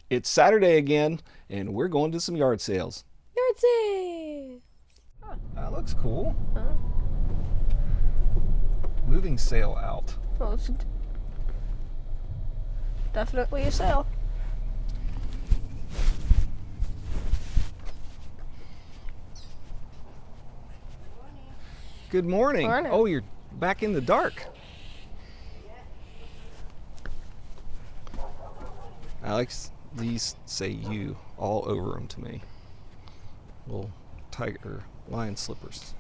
It's Saturday again, and we're going to some yard sales. Yahtzee! That looks cool. Huh? Moving sale out. Well, it's definitely a sale. Good morning. Morning. Oh, you're back in the dark. Alex, these say you all over them to me. Little tiger, lion slippers.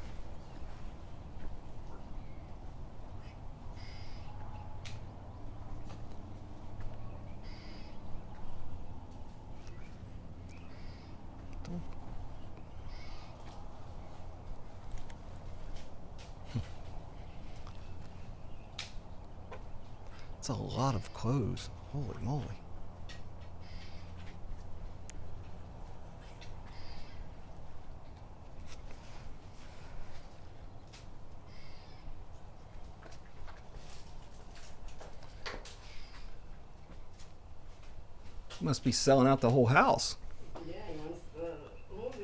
It's a lot of clothes. Holy moly. Must be selling out the whole house. Yeah, he wants to move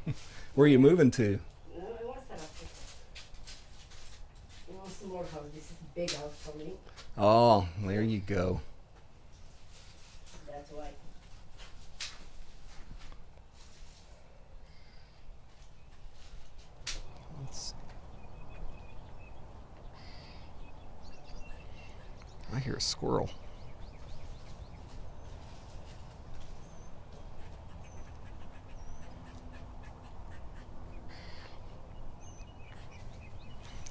it. Where are you moving to? No, he wants that up. He wants some more house. This is big house for me. Oh, there you go. That's why. Let's see. I hear a squirrel.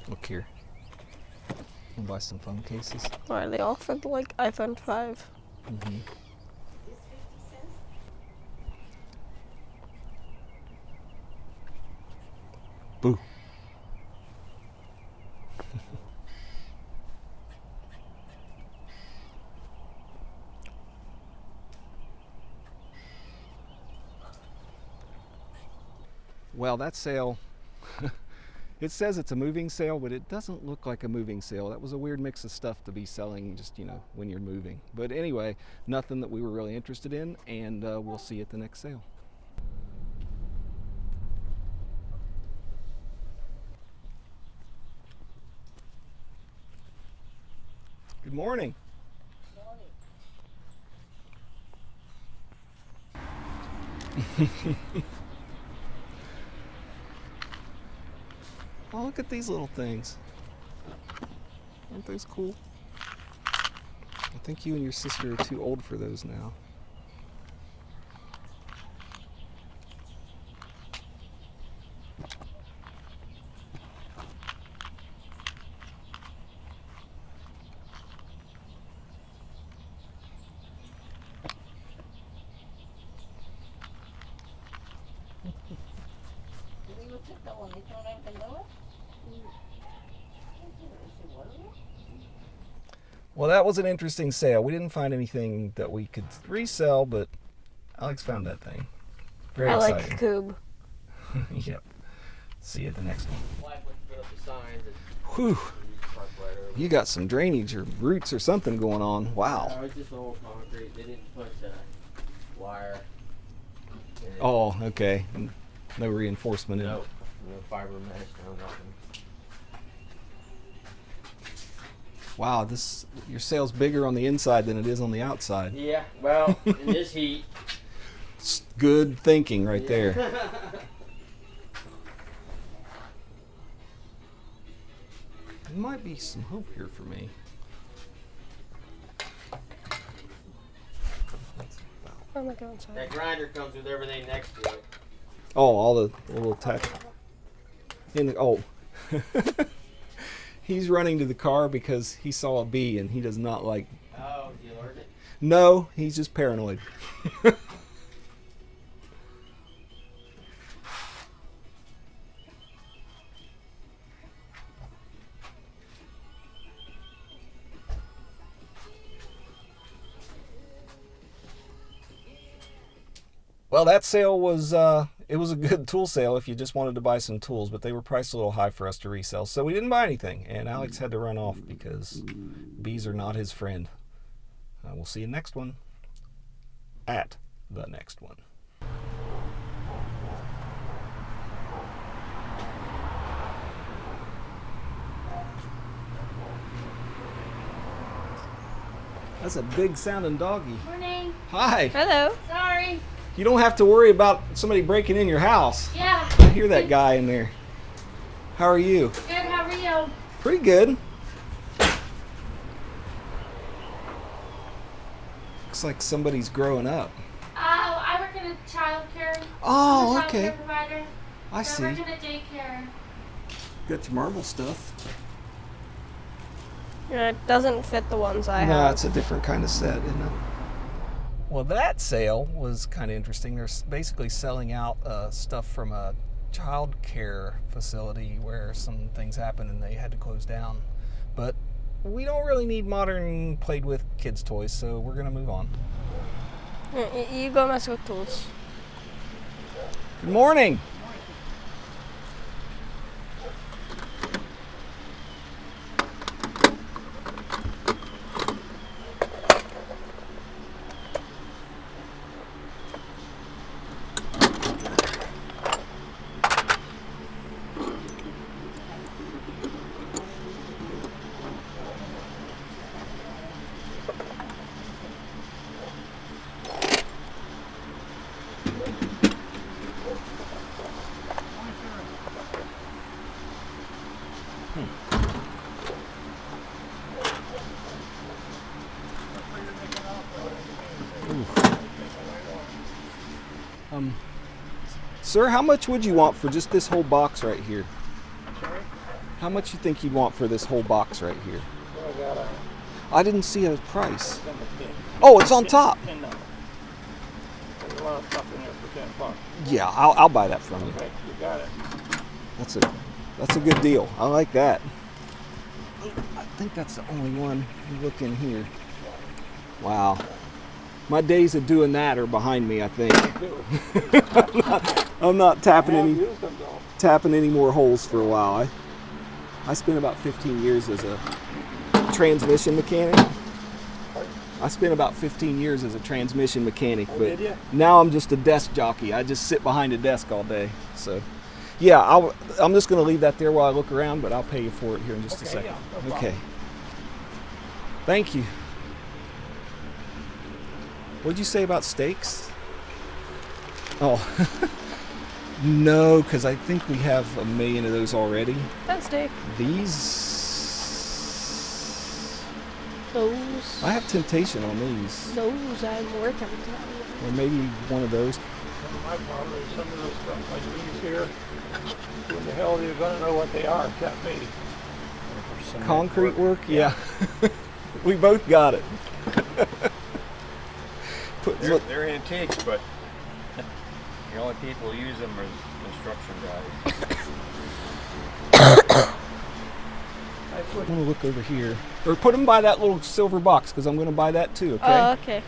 Look here. I'll buy some phone cases. Why they offered like iPhone 5? Mm-hmm. This 50 cents? Boo. Well, that sale, it says it's a moving sale, but it doesn't look like a moving sale. That was a weird mix of stuff to be selling just, when you're moving. But anyway, nothing that we were really interested in, and we'll see you at the next sale. Good morning. Oh, look at these little things. Aren't those cool? I think you and your sister are too old for those now. Did we look at the one? They don't have the lower? Well, that was an interesting sale. We didn't find anything that we could resell, but Alex found that thing. Very I like exciting. Coob. Yep. See you at the next one. Wife went to put up the signs and Whew. we parked right over. You got some drainage or roots or something going on. Wow. No, it's just old concrete. They didn't put wire. in it. Oh, okay. No reinforcement in No, it. no fiber mesh, no nothing. Wow, your sale's bigger on the inside than it is on the outside. Yeah, well, in this heat. It's good thinking right yeah. there. There might be some hope here for me. Oh my god, sorry. That grinder comes with everything next to it. Oh, all the little attach. Oh. He's running to the car because he saw a bee and he does not like. Oh, you learned it? No, he's just paranoid. Well, that sale was it was a good tool sale if you just wanted to buy some tools, but they were priced a little high for us to resell, so we didn't buy anything. And Alex had to run off because bees are not his friend. We'll see you next one. at the next one. That's a big sounding doggy. Morning. Hi. Hello. Sorry. You don't have to worry about somebody breaking in your house. Yeah. I hear that guy in there. How are you? Good. How are you? Pretty good. Looks like somebody's growing up. I work in a childcare. Oh, I'm a okay. childcare provider. I So see. I work in a daycare. Got your marble stuff. Yeah, it doesn't fit the ones I No, have. it's a different kind of set, isn't it? Well, that sale was kind of interesting. They're basically selling out stuff from a child care facility where some things happened and they had to close down. But we don't really need modern played with kids toys, so we're going to move on. You go mess with tools. Good morning. Sir, how much would you want for just this whole box right here? Sorry? How much you think you'd want for this whole box right here? Well, I got I didn't see a price. $10. Oh, it's on top. $10. There's a lot of stuff in there for $10. Yeah, I'll buy that from you. Okay, you got it. That's a good deal. I like that. I think that's the only one. You look in here. Wow. My days of doing that are behind me, I think. I'm not tapping any more holes for a while. I spent about 15 years as a transmission mechanic. I spent about 15 years as a transmission mechanic, but did ya? now I'm just a desk jockey. I just sit behind a desk all day. So, yeah, I'm just going to leave that there while I look around, but I'll pay you for it here in just a second. yeah, no problem. Okay. Thank you. What'd you say about steaks? Oh, no, because I think we have 1 million of those already. That's steak. These, Those. I have temptation on these. Those I'm working on. Or maybe one of those. My problem is some of this stuff like these here, when the hell are you going to know what they are except me? Concrete work? Yeah. We both got it. They're antiques, but the only people who use them are construction guys. I want to look over here. Or put them by that little silver box, because I'm going to buy that too, okay? Oh, okay.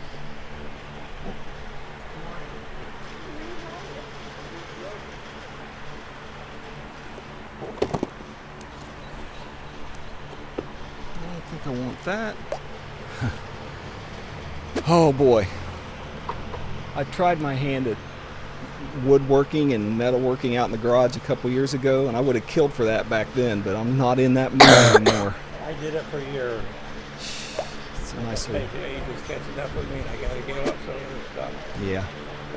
I don't think I want that. Oh boy. I tried my hand at woodworking and metalworking out in the garage a couple years ago, and I would have killed for that back then, but I'm not in that mood anymore. I did it for years. It's a nice Age little, is catching up with me, and I got to give up some of this stuff. yeah.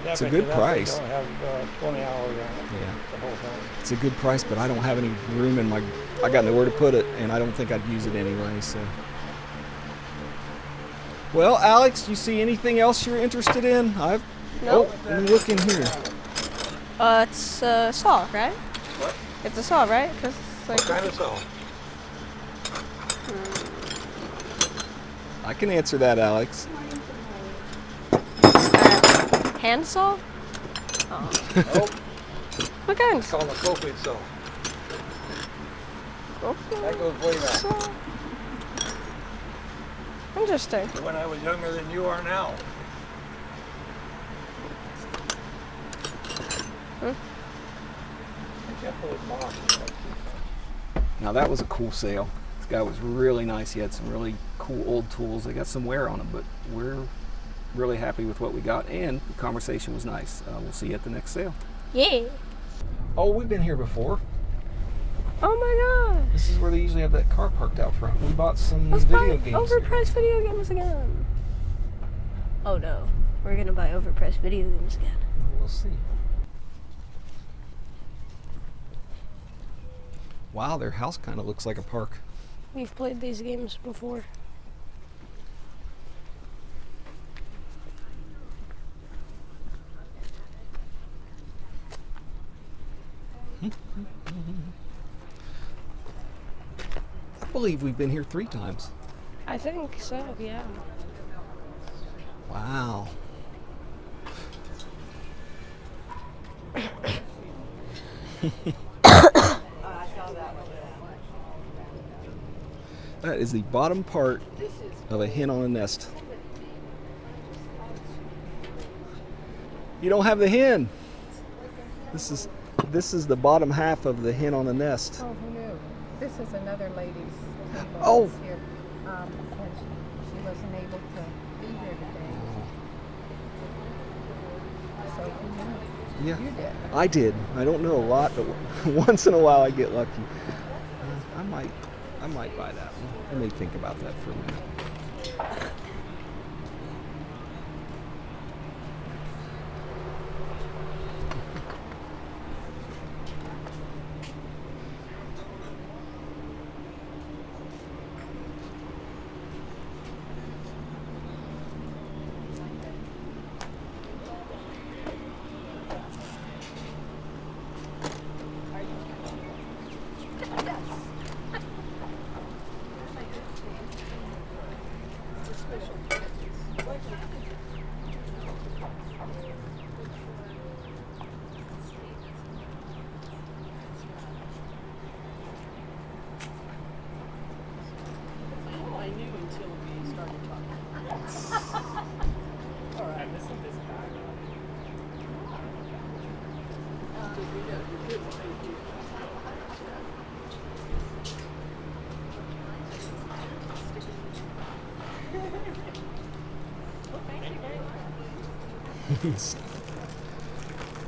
But It's a that good makes it up, they price. don't have 20 hours on it Yeah. the whole time. It's a good price, but I don't have any room in my, I got nowhere to put it, and I don't think I'd use it anyway, so. Well, Alex, you see anything else you're interested in? Nope. Oh, let me look in here. It's a saw, right? What? It's a saw, right? 'Cause it's like, What kind of saw? I can answer that, Alex. hand saw? Oh. Nope, What kind? it's called a appropriate saw. Okay. That goes way back. Saw. Interesting. When I was younger than you are now. I can't believe Bob. Now that was a cool sale. This guy was really nice. He had some really cool old tools. They got some wear on them, but wear really happy with what we got, and the conversation was nice. We'll see you at the next sale. Yeah. Oh, we've been here before. Oh my gosh. This is where they usually have that car parked out front. We bought some Let's video buy games. overpriced video games again. Oh no. We're gonna buy overpriced video games again. We'll see. Wow, their house kind of looks like a park. We've played these games before. I believe we've been here 3 times. I think so, yeah. Wow. That is the bottom part of a hen on a nest. You don't have the hen. This is the bottom half of the hen on a nest. Oh, who knew? This is another lady's table Oh. that's here, and she wasn't able to be here today. So who knew? Yeah, You did. I did. I don't know a lot, but once in a while I get lucky. I might buy that one. Let me think about that for a minute.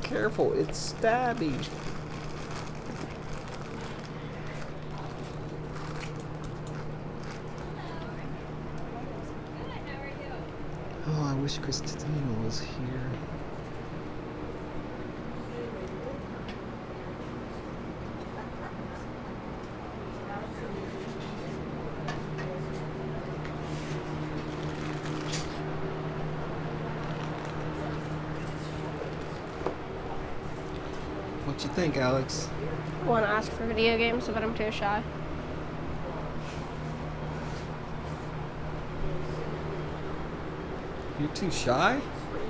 Careful, it's stabby. Oh, I wish Christina was here. What you think, Alex? Want to ask for video games, but I'm too shy. You're too shy?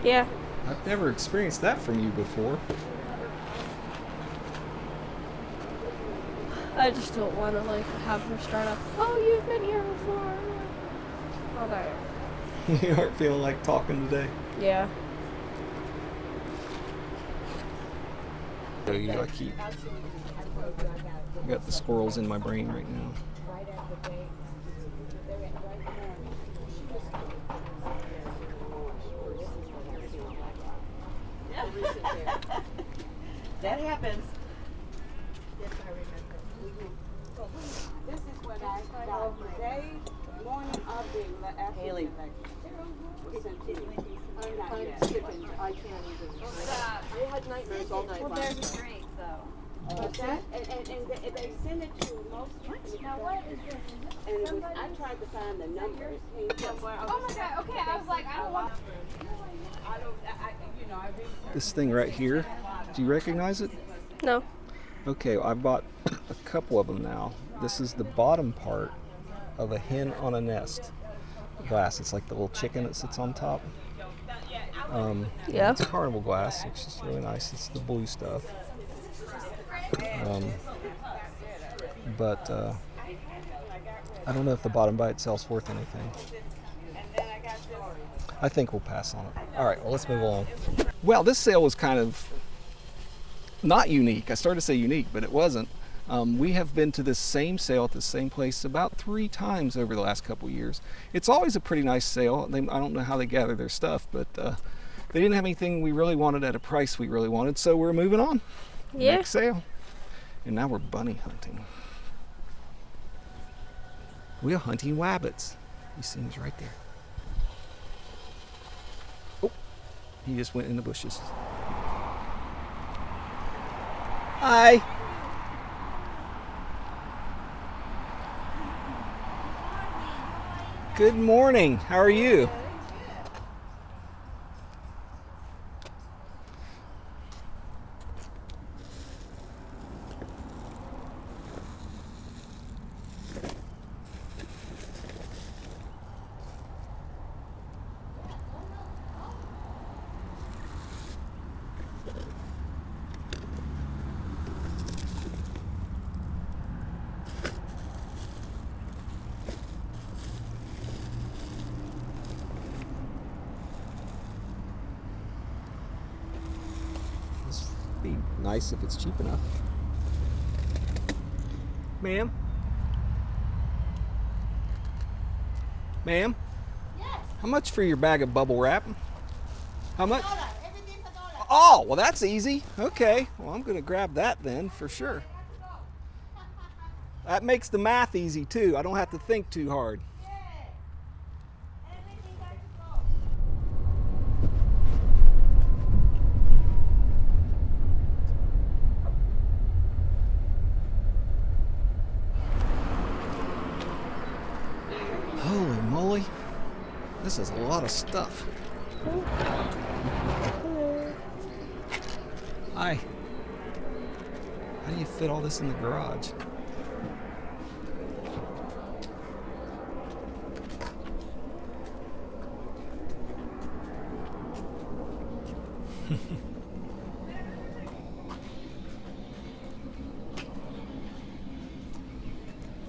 Yeah. I've never experienced that from you before. I just don't want to like have her start up. Oh, you've been here before. Okay. You aren't feeling like talking today? Yeah. So I got the squirrels in my brain right now. That happens. Yes, I remember. This is what I thought today morning of the Haley. I'm not yet. I can't even. I had nightmares all night. Well, there's a drink, though. But that, and they send it to most people. Now, what is this? And it was, I tried to find the numbers. Oh my god, okay, I was like, I don't want. This thing right here, do you recognize it? No. Okay, I bought a couple of them now. This is the bottom part of a hen on a nest glass. It's like the little chicken that sits on top. Yeah. It's carnival glass, which is really nice. It's the blue stuff. But I don't know if the bottom by itself is worth anything. I think we'll pass on it. All right, well, let's move on. Well, this sale was kind of not unique. I started to say unique, but it wasn't. We have been to this same sale at the same place about 3 times over the last couple years. It's always a pretty nice sale. I don't know how they gather their stuff, but they didn't have anything we really wanted at a price we really wanted, so we're moving on. Yeah. Next sale. And now we're bunny hunting. We are hunting wabbits. You see him, he's right there. Oh, he just went in the bushes. Hi. Good morning. How are you? Be nice if it's cheap enough. Ma'am? Ma'am? Yes. How much for your bag of bubble wrap? How much? $1. Everything's $1. Oh, well that's easy. Okay, well I'm gonna grab that then for sure. That makes the math easy too. I don't have to think too hard. Holy moly, this is a lot of stuff. Hi. How do you fit all this in the garage?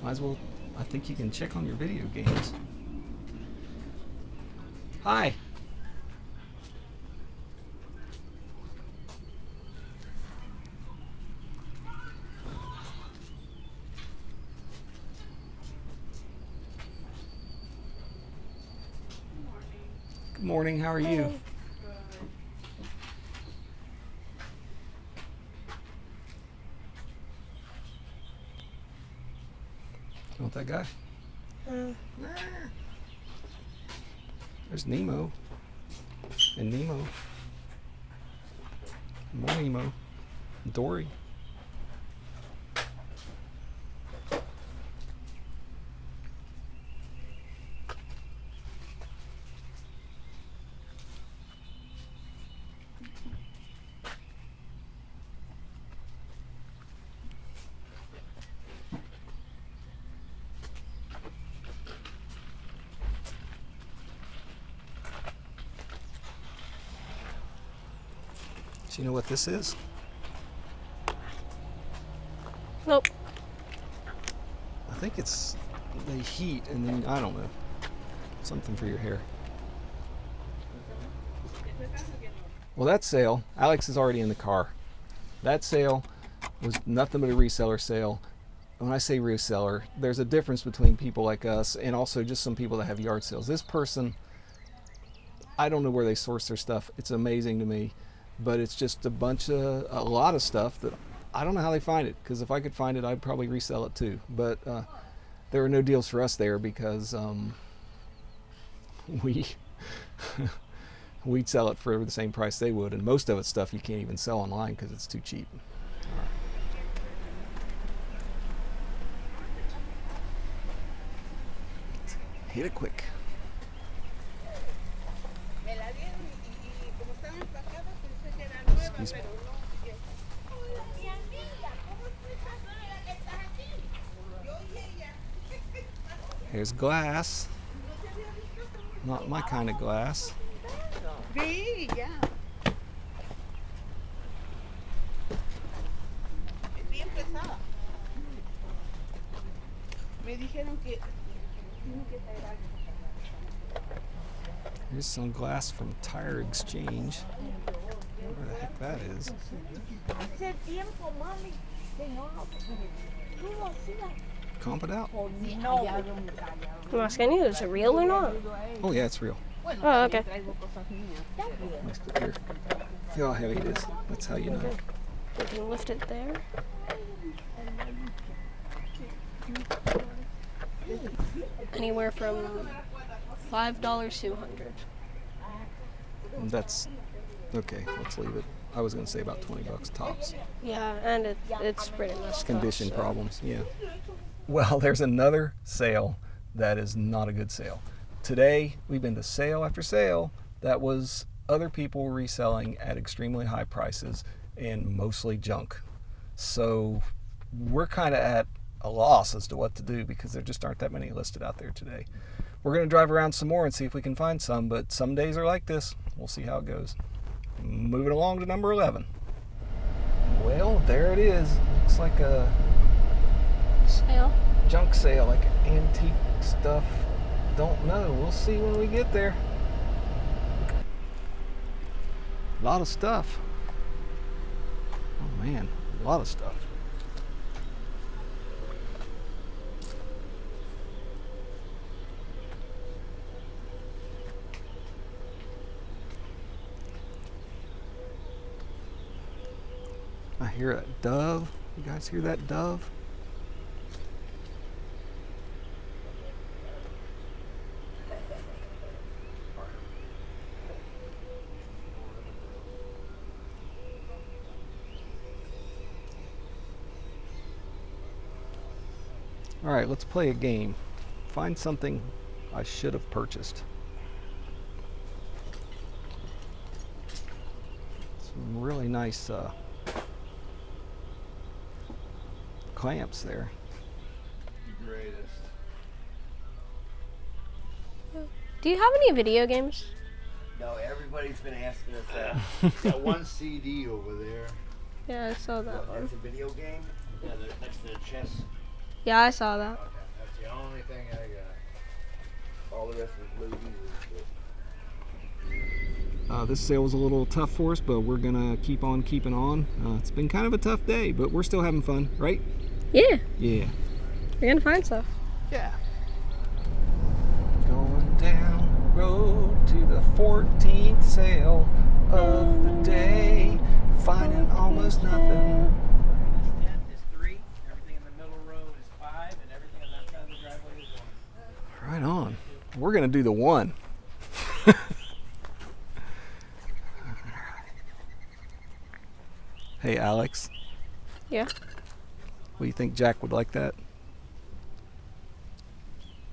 Might as well, I think you can check on your video games. Hi. Good morning, how are you? You want that guy? There's Nemo. And Nemo. More Nemo. Dory. Do you know what this is? Nope. I think it's the heat and then, I don't know, something for your hair. Well, that sale, Alex is already in the car. That sale was nothing but a reseller sale. When I say reseller, there's a difference between people like us and also just some people that have yard sales. This person, I don't know where they source their stuff. It's amazing to me. But it's just a lot of stuff that I don't know how they find it, because if I could find it, I'd probably resell it too. But there were no deals for us there because we'd sell it for the same price they would, and most of it's stuff you can't even sell online because it's too cheap. Hit it quick. Excuse me. Here's glass. Not my kind of glass. Sí, ya. Es bien pesada. Me dijeron que tienen que traer algo. Here's some glass from Tire Exchange. Where the heck that is? Hace tiempo, mami. Comp it out. I'm asking you, is it real or not? Oh yeah, it's real. Oh, okay. Let's put here. See how heavy it is. That's how you know. We can lift it there. Anywhere from $5 to $100. That's okay. Let's leave it. I was gonna say about $20 tops. Yeah, and it's pretty much Condition problems. Yeah. Well, there's another sale that is not a good sale. Today we've been to sale after sale that was other people reselling at extremely high prices and mostly junk. So we're kind of at a loss as to what to do because there just aren't that many listed out there today. We're going to drive around some more and see if we can find some, but some days are like this. We'll see how it goes. Moving along to number 11. Well, there it is. Looks like a sale. Junk sale, like antique stuff. Don't know. We'll see when we get there. A lot of stuff. Oh man, a lot of stuff. I hear a dove. You guys hear that dove? All right, let's play a game. Find something I should have purchased. Some really nice clamps there. The greatest. Do you have any video games? No, everybody's been asking us that. Got one CD over there. Yeah, I saw that one. That's a video game? Yeah, next to the chest. Yeah, I saw that. Okay, that's the only thing I got. All the rest is movies. This sale was a little tough for us, but we're gonna keep on keeping on. It's been kind of a tough day, but we're still having fun, right? Yeah, Yeah. we're gonna find stuff. Yeah. Going down the road to the 14th sale of the day, finding almost nothing. This 10 is 3, everything in the middle row is 5, and everything on that side of the driveway is 1. Right on. We're gonna do the 1. Hey Alex, Yeah. what do you think Jack would like that?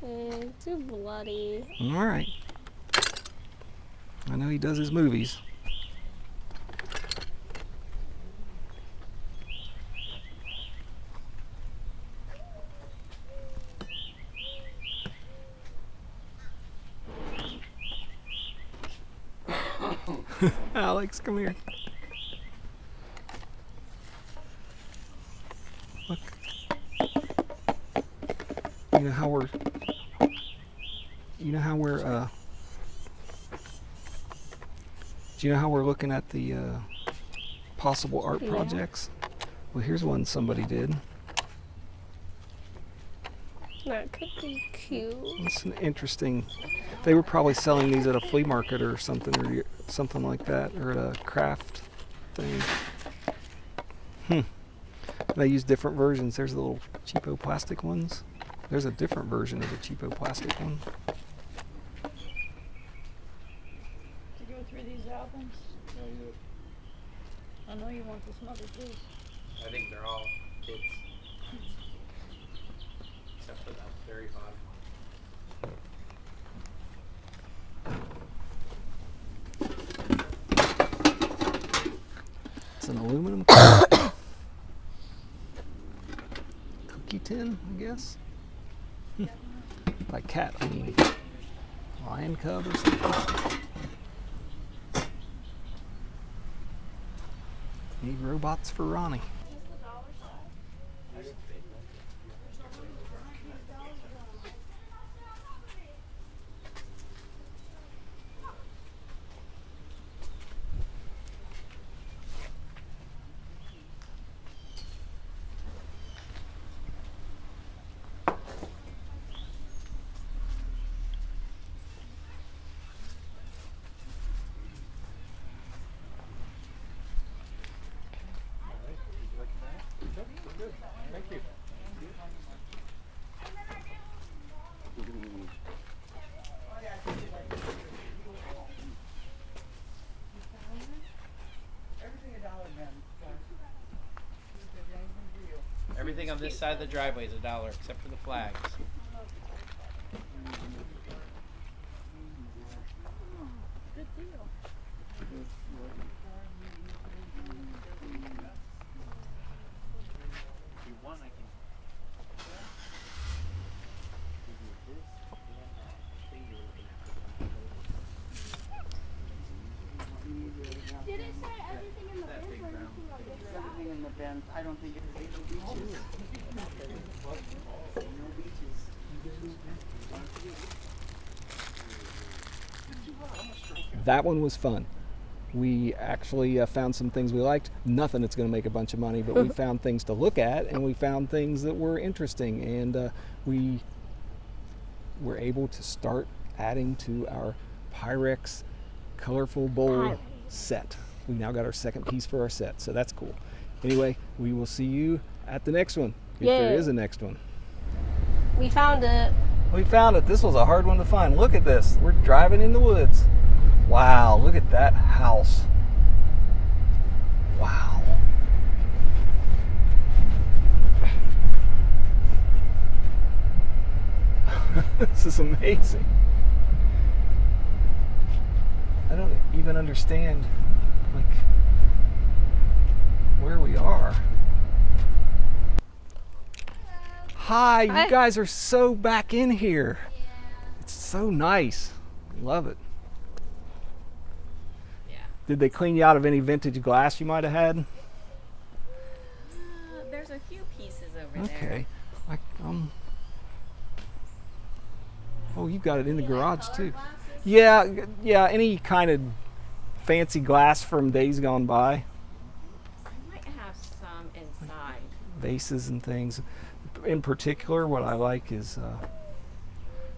Too bloody. All right. I know he does his movies. Alex, come here. Look. You know how we're do you know how we're looking at the possible art Yeah. projects? Well, here's one somebody did. That could be cute. It's an interesting. They were probably selling these at a flea market or something like that, or at a craft thing. They use different versions. There's the little cheapo plastic ones. There's a different version of the cheapo plastic one. To go through these albums? I know you want this mother too. I think they're all kids. Except for that very bottom It's an aluminum cookie tin, I guess. By cat, I mean lion cub or something. Need robots for Ronnie. Everything on this side of the driveway is $1, except for the flags. If you want, I can. Did it say everything in the bin or anything on this side? Everything in the bins. I don't think it's beaches. No beaches. That one was fun. We actually found some things we liked. Nothing that's going to make a bunch of money, but we found things to look at, and we found things that were interesting, and we were able to start adding to our Pyrex colorful bowl set. We now got our second piece for our set, so that's cool. Anyway, we will see you at the next one, if there Yay. is a next one. We found it. We found it. This was a hard one to find. Look at this. We're driving in the woods. Wow, look at that house. Wow. This is amazing. I don't even understand, like, where we are. Hi, Hi. you guys are so back in here. It's so nice. Love it. Yeah. Did they clean you out of any vintage glass you might have had? There's a few pieces over there. Okay. Oh, you've got it in the garage too. Yeah, yeah. Any kind of fancy glass from days gone by, I might have some inside. vases and things. In particular, what I like is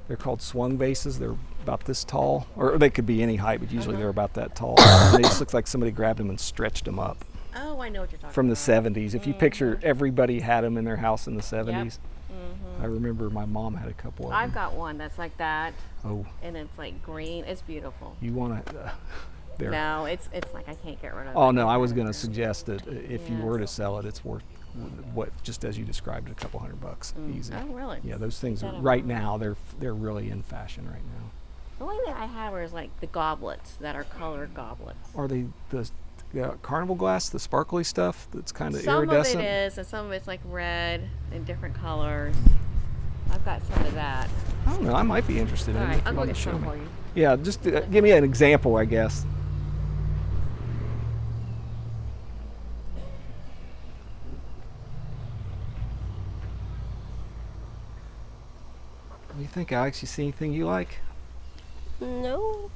they're called swung vases. They're about this tall, or they could be any height, but usually they're about that tall. And they just look like somebody grabbed them and stretched them up. Oh, I know what you're talking From the about. 70s. If you picture, everybody had them in their house in the 70s. Mm-hmm. I remember my mom had a couple of I've them. got one that's like that, Oh, and it's like green. It's beautiful. you want to? There. No, it's like I can't get rid of it. Oh no, I was going to suggest that if you Yeah. were to sell it, it's worth what, just as you described, it, a couple $100 easy. Oh, really? Yeah, those things are That right amount. now. They're really in fashion right now. The only thing I have is like the goblets that are colored goblets. Are they the carnival glass, the sparkly stuff that's kind of Some iridescent? of it is, and some of it's like red and different colors. I've got some of that. I don't know. I might be interested in All it. right, if I'll you go want get to show some me. for you. Yeah, just give me an example, I guess. What do you think, Alex? You see anything you like? No.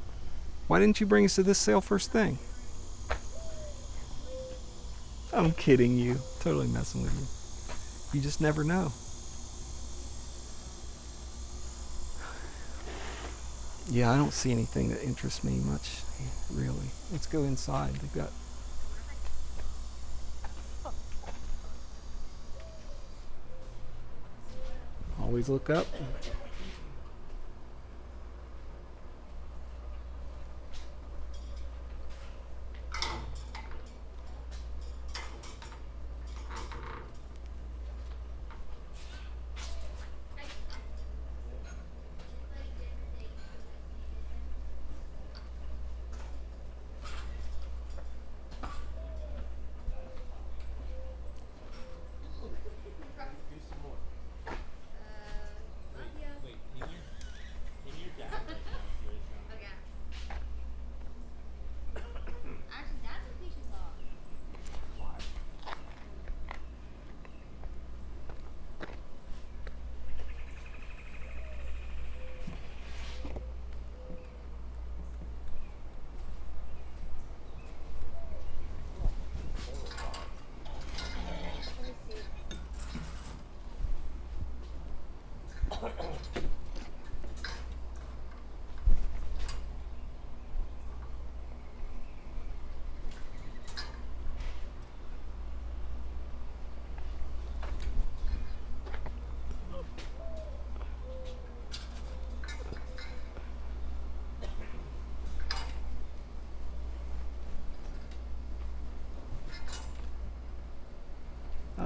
Why didn't you bring us to this sale first thing? I'm kidding you. Totally messing with you. You just never know. Yeah, I don't see anything that interests me much, really. Let's go inside. They've got... Always look up.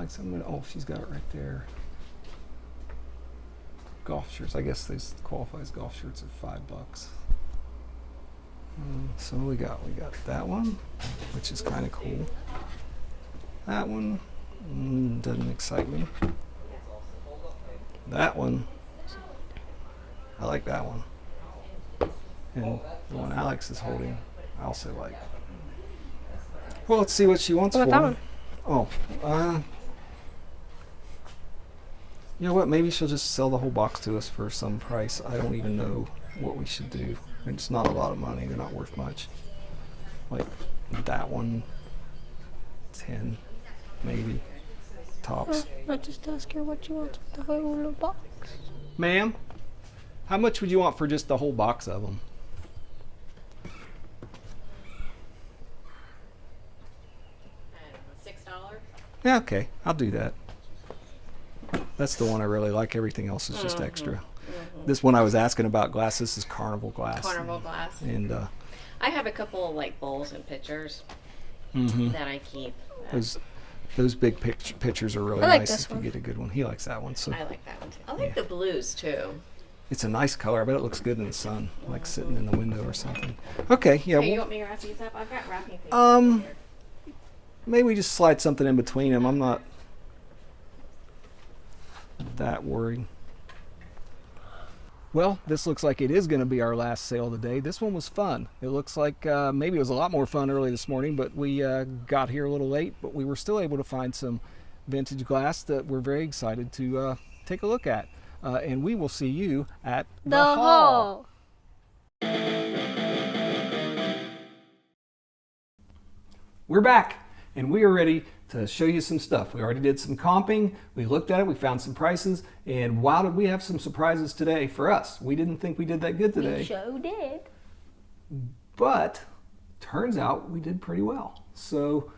Alex, oh, she's got it right there. Golf shirts. I guess this qualifies golf shirts at $5. So we got that one, which is kind of cool. That one doesn't excite me. That one, I like that one. And the one Alex is holding, I also like. Well, let's see what she wants What for about me. that one? Oh, you know what? Maybe she'll just sell the whole box to us for some price. I don't even know what we should do. It's not a lot of money. They're not worth much. Like that one, 10, maybe, tops. I'll just ask her what you want with the whole box. Ma'am, how much would you want for just the whole box of them? $6. Yeah, okay, I'll do that. That's the one I really like. Everything else is just extra. This one I was asking about glass. This is Carnival glass. Carnival glass. And I have a couple of like bowls and pitchers that I keep. those big pictures are really I like nice this if you one. get a good one. He likes that one. So I like that one too. I like the blues too. it's a nice color. I bet it looks good in the sun, like sitting in the window or something. Okay, yeah. Hey, you Well, want me to wrap these up? I've got wrapping paper. Right here. maybe we just slide something in between them. I'm not that worried. Well, this looks like it is going to be our last sale of the day. This one was fun. It looks like maybe it was a lot more fun early this morning, but we got here a little late, but we were still able to find some vintage glass that we're very excited to take a look at. And we will see you at the haul. We're back, and we are ready to show you some stuff. We already did some comping. We looked at it. We found some prices. And wow, did we have some surprises today for us. We didn't think we did that good today. We sure did. But turns out we did pretty well. So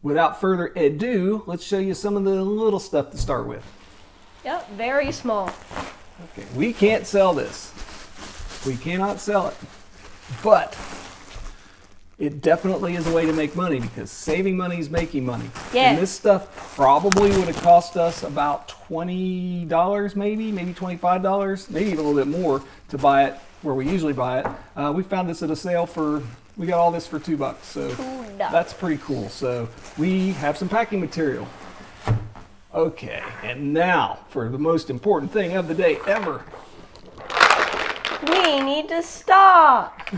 without further ado, let's show you some of the little stuff to start with. Yep, very small. Okay, we can't sell this. We cannot sell it. But it definitely is a way to make money because saving money is making money. Yeah. And this stuff probably would have cost us about $20 maybe $25, maybe even a little bit more to buy it where we usually buy it. We found this at a sale we got all this for $2. So $2. that's pretty cool. So we have some packing material. Okay, and now for the most important thing of the day ever. We need to stop.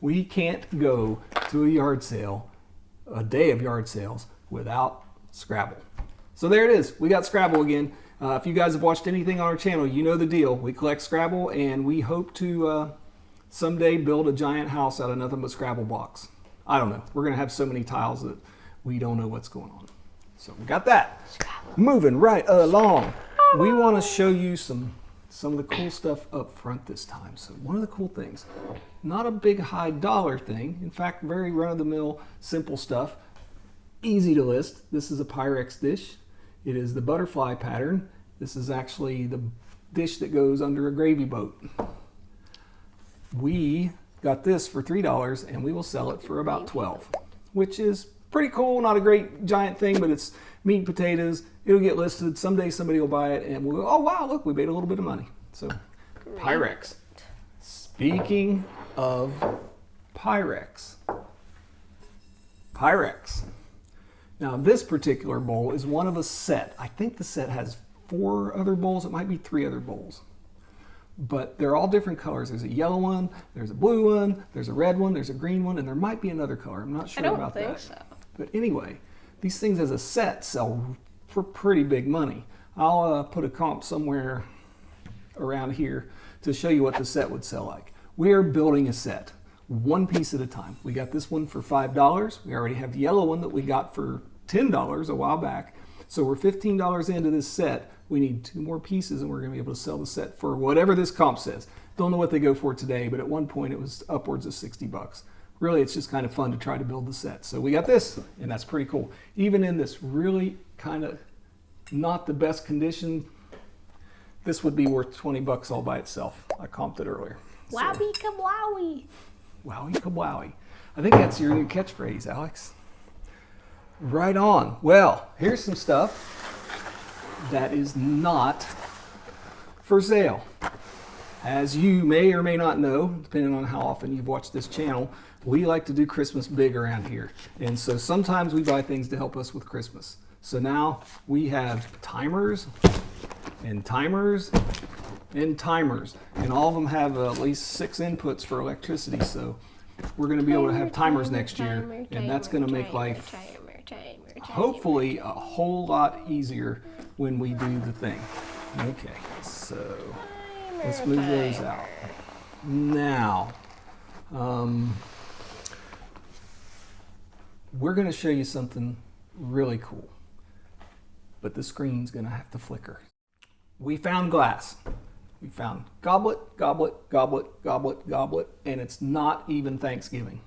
We can't go to a yard sale, a day of yard sales, without Scrabble. So there it is. We got Scrabble again. If you guys have watched anything on our channel, you know the deal. We collect Scrabble, and we hope to someday build a giant house out of nothing but Scrabble blocks. I don't know. We're going to have so many tiles that we don't know what's going on. So we got that. Scrabble. Moving right along. We want to show you some of the cool stuff up front this time. So one of the cool things, not a big high dollar thing, in fact, very run-of-the-mill simple stuff, easy to list. This is a Pyrex dish. It is the butterfly pattern. This is actually the dish that goes under a gravy boat. We got this for $3 and we will sell it for about $12, which is pretty cool. Not a great giant thing, but it's meat and potatoes. It'll get listed. Someday somebody will buy it and we'll go, oh wow, look, we made a little bit of money. So Pyrex. Speaking of Pyrex. Now this particular bowl is one of a set. I think the set has 4 other bowls. It might be 3 other bowls. But they're all different colors. There's a yellow one, there's a blue one, there's a red one, there's a green one, and there might be another color. I'm not sure about that. I don't think so. But anyway, these things as a set sell for pretty big money. I'll put a comp somewhere around here to show you what the set would sell like. We are building a set, one piece at a time. We got this one for $5. We already have the yellow one that we got for $10 a while back. So we're $15 into this set. We need 2 more pieces and we're going to be able to sell the set for whatever this comp says. Don't know what they go for today, but at one point it was upwards of $60. Really, it's just kind of fun to try to build the set. So we got this, and that's pretty cool. Even in this really kind of not the best condition, this would be worth $20 all by itself. I comped it earlier. Wowie kabwowie. Wowie kabwowie. I think that's your new catchphrase, Alex. Right on. Well, here's some stuff that is not for sale. As you may or may not know, depending on how often you've watched this channel, we like to do Christmas big around here. And so sometimes we buy things to help us with Christmas. So now we have timers and timers and timers. And all of them have at least 6 inputs for electricity. So we're going to be able to have timers next year. And that's going to make life hopefully a whole lot easier when we do the thing. Okay, so let's move those out. Now, we're going to show you something really cool, but the screen's going to have to flicker. We found glass. We found goblet, goblet, goblet, goblet, goblet, and it's not even Thanksgiving.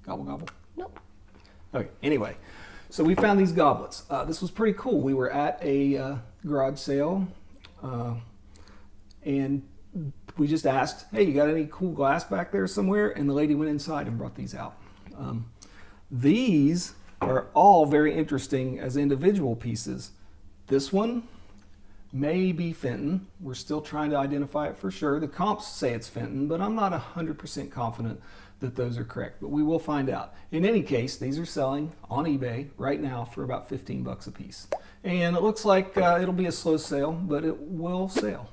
Gobble, gobble? Nope. Okay, anyway, so we found these goblets. This was pretty cool. We were at a garage sale, and we just asked, hey, you got any cool glass back there somewhere? And the lady went inside and brought these out. These are all very interesting as individual pieces. This one may be Fenton. We're still trying to identify it for sure. The comps say it's Fenton, but I'm not 100% confident that those are correct, but we will find out. In any case, these are selling on eBay right now for about 15 bucks a piece. And it looks like it'll be a slow sale, but it will sell.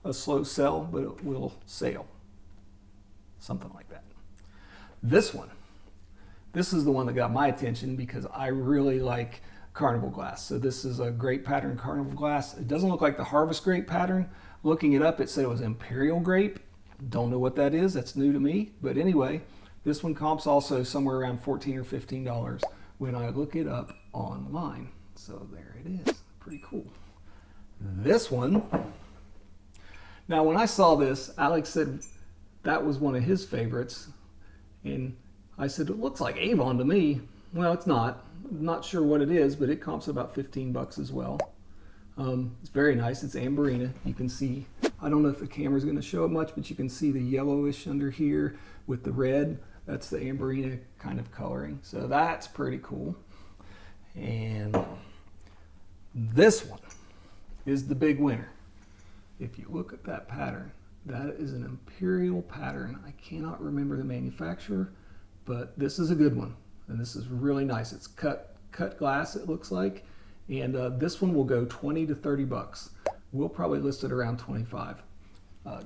A slow sell, but it will sale. Something like that. This one. This is the one that got my attention because I really like carnival glass. So this is a grape pattern carnival glass. It doesn't look like the harvest grape pattern. Looking it up, it said it was imperial grape. Don't know what that is. That's new to me. But anyway, this one comps also somewhere around $14 or $15 when I look it up online. So there it is. Pretty cool. This one. Now, when I saw this, Alex said that was one of his favorites. And I said, it looks like Avon to me. Well, it's not. I'm not sure what it is, but it comps about 15 bucks as well. It's very nice. It's Amberina. You can see, I don't know if the camera's going to show it much, but you can see the yellowish under here with the red. That's the Amberina kind of coloring. So that's pretty cool. And this one is the big winner. If you look at that pattern, that is an imperial pattern. I cannot remember the manufacturer, but this is a good one. And this is really nice. It's cut glass, it looks like. And this one will go 20 to 30 bucks. We'll probably list it around 25.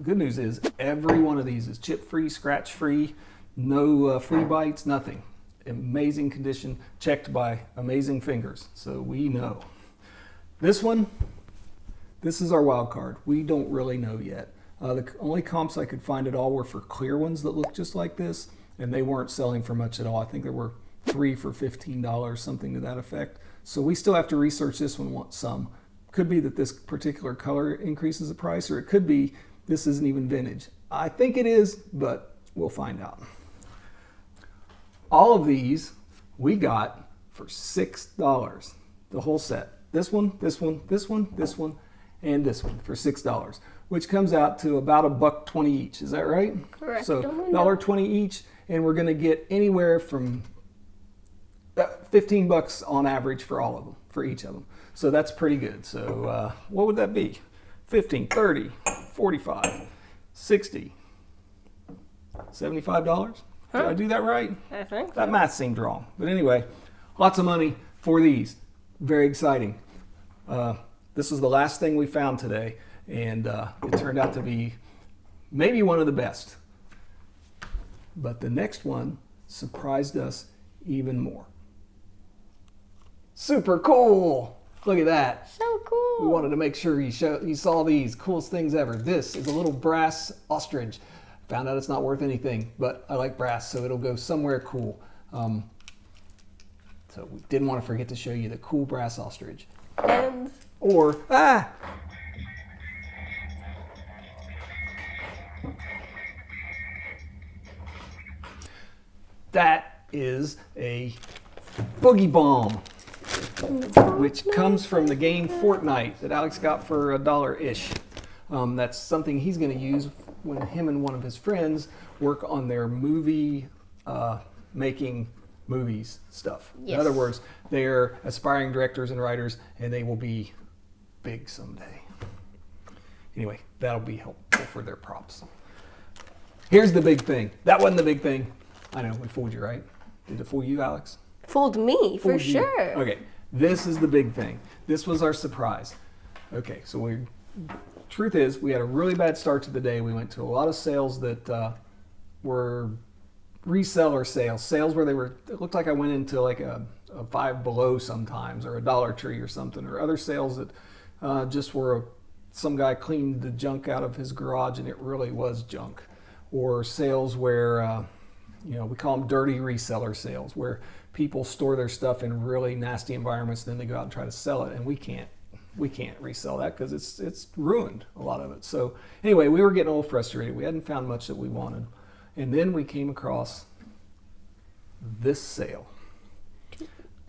Good news is every one of these is chip-free, scratch-free, no flea bites, nothing. Amazing condition, checked by amazing fingers. So we know. This one, this is our wild card. We don't really know yet. The only comps I could find at all were for clear ones that look just like this, and they weren't selling for much at all. I think there were 3 for $15, something to that effect. So we still have to research this one some. Could be that this particular color increases the price, or it could be this isn't even vintage. I think it is, but we'll find out. All of these we got for $6, the whole set. This one, this one, this one, this one, and this one for $6, which comes out to about $1.20 each. Is that right? Correct. So $1.20 each, and we're going to get anywhere from 15 bucks on average for all of them, for each of them. So that's pretty good. So what would that be? 15, 30, 45, 60, $75? Did I do that right? I think so. That math seemed wrong. But anyway, lots of money for these. Very exciting. This is the last thing we found today, and it turned out to be maybe one of the best. But the next one surprised us even more. Super cool! Look at that. So cool. We wanted to make sure you saw these coolest things ever. This is a little brass ostrich. Found out it's not worth anything, but I like brass, so it'll go somewhere cool. So we didn't want to forget to show you the cool brass ostrich. And Or, that is a boogie bomb, which comes from the game Fortnite that Alex got for $1-ish. That's something he's going to use when him and one of his friends work on their movie making movies stuff. Yes. In other words, they're aspiring directors and writers, and they will be big someday. Anyway, that'll be helpful for their props. Here's the big thing. That wasn't the big thing. I know, we fooled you, right? Did it fool you, Alex? Fooled me, for Fooled you. sure. Okay, this is the big thing. This was our surprise. Okay, so truth is, we had a really bad start to the day. We went to a lot of sales that were reseller sales where it looked like I went into like a Five Below sometimes, or a Dollar Tree or something, or other sales that just were some guy cleaned the junk out of his garage and it really was junk. Or sales where, we call them dirty reseller sales, where people store their stuff in really nasty environments, then they go out and try to sell it, and we can't resell that because it's ruined, a lot of it. So anyway, we were getting a little frustrated. We hadn't found much that we wanted. And then we came across this sale.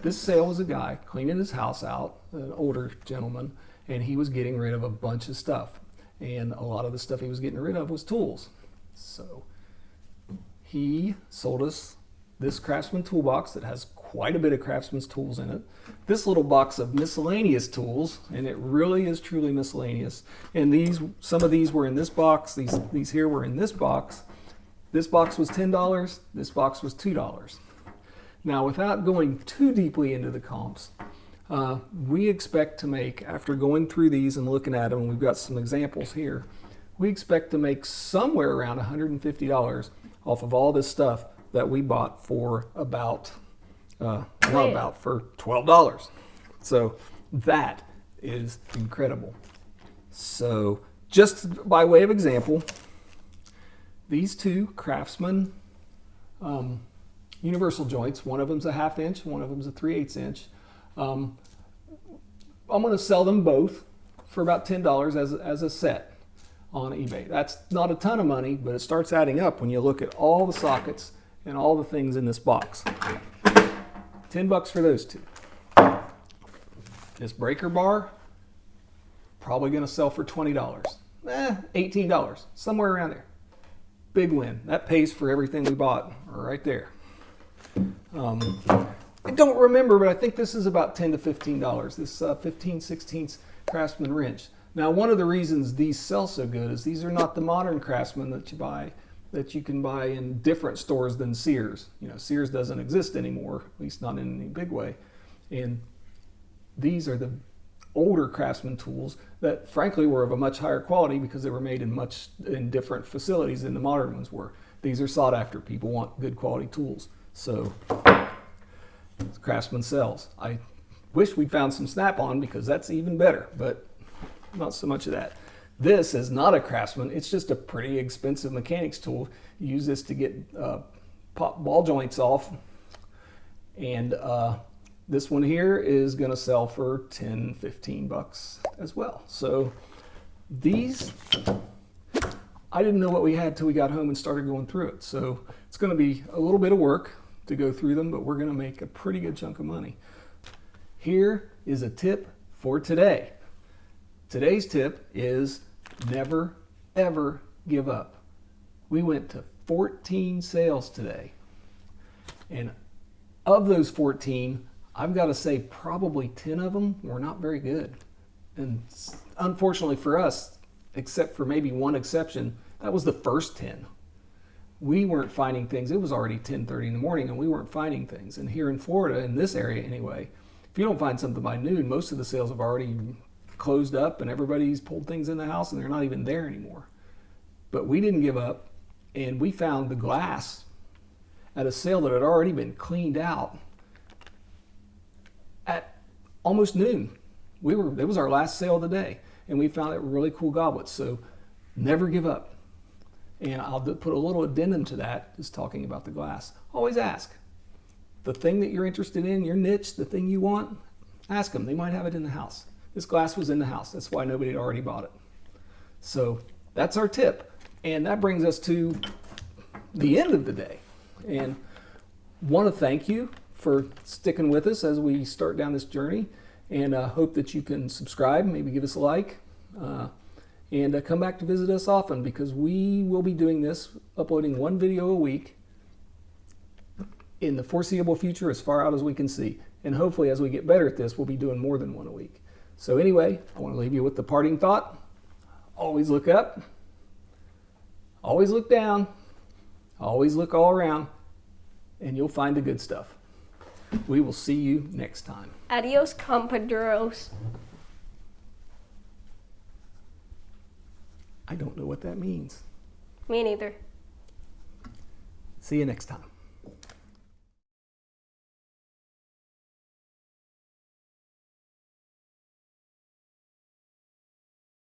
This sale was a guy cleaning his house out, an older gentleman, and he was getting rid of a bunch of stuff. And a lot of the stuff he was getting rid of was tools. So he sold us this Craftsman toolbox that has quite a bit of Craftsman's tools in it. This little box of miscellaneous tools, and it really is truly miscellaneous. And some of these were in this box. These here were in this box. This box was $10. This box was $2. Now, without going too deeply into the comps, we expect to make, after going through these and looking at them, and we've got some examples here, we expect to make somewhere around $150 off of all this stuff that we bought for for $12. So that is incredible. So just by way of example, these two Craftsman universal joints, one of them's a 1/2 inch, one of them's a 3/8 inch. I'm going to sell them both for about $10 as a set on eBay. That's not a ton of money, but it starts adding up when you look at all the sockets and all the things in this box. $10 for those two. This breaker bar, probably going to sell for $20. $18, somewhere around there. Big win. That pays for everything we bought right there. I don't remember, but I think this is about $10 to $15. This 15/16 Craftsman wrench. Now, one of the reasons these sell so good is these are not the modern Craftsman that you can buy in different stores than Sears. Sears doesn't exist anymore, at least not in any big way. And these are the older Craftsman tools that frankly were of a much higher quality because they were made in different facilities than the modern ones were. These are sought after. People want good quality tools. So Craftsman sells. I wish we'd found some Snap-on because that's even better, but not so much of that. This is not a Craftsman. It's just a pretty expensive mechanics tool. You use this to get pop ball joints off. And this one here is going to sell for $10, $15 as well. So these, I didn't know what we had till we got home and started going through it. So it's going to be a little bit of work to go through them, but we're going to make a pretty good chunk of money. Here is a tip for today. Today's tip is never, ever give up. We went to 14 sales today. And of those 14, I've got to say probably 10 of them were not very good. And unfortunately for us, except for maybe one exception, that was the first 10. We weren't finding things. It was already 10:30 in the morning and we weren't finding things. And here in Florida, in this area anyway, if you don't find something by noon, most of the sales have already closed up and everybody's pulled things in the house and they're not even there anymore. But we didn't give up, and we found the glass at a sale that had already been cleaned out at almost noon. It was our last sale of the day, and we found it really cool goblets. So never give up. And I'll put a little addendum to that, just talking about the glass. Always ask. The thing that you're interested in, your niche, the thing you want, ask them. They might have it in the house. This glass was in the house. That's why nobody had already bought it. So that's our tip. And that brings us to the end of the day. And want to thank you for sticking with us as we start down this journey. And hope that you can subscribe, maybe give us a like. And come back to visit us often, because we will be doing this, uploading one video a week in the foreseeable future, as far out as we can see. And hopefully, as we get better at this, we'll be doing more than one a week. So anyway, I want to leave you with the parting thought. Always look up. Always look down. Always look all around. And you'll find the good stuff. We will see you next time. Adios, compadros. I don't know what that means. Me neither. See you next time.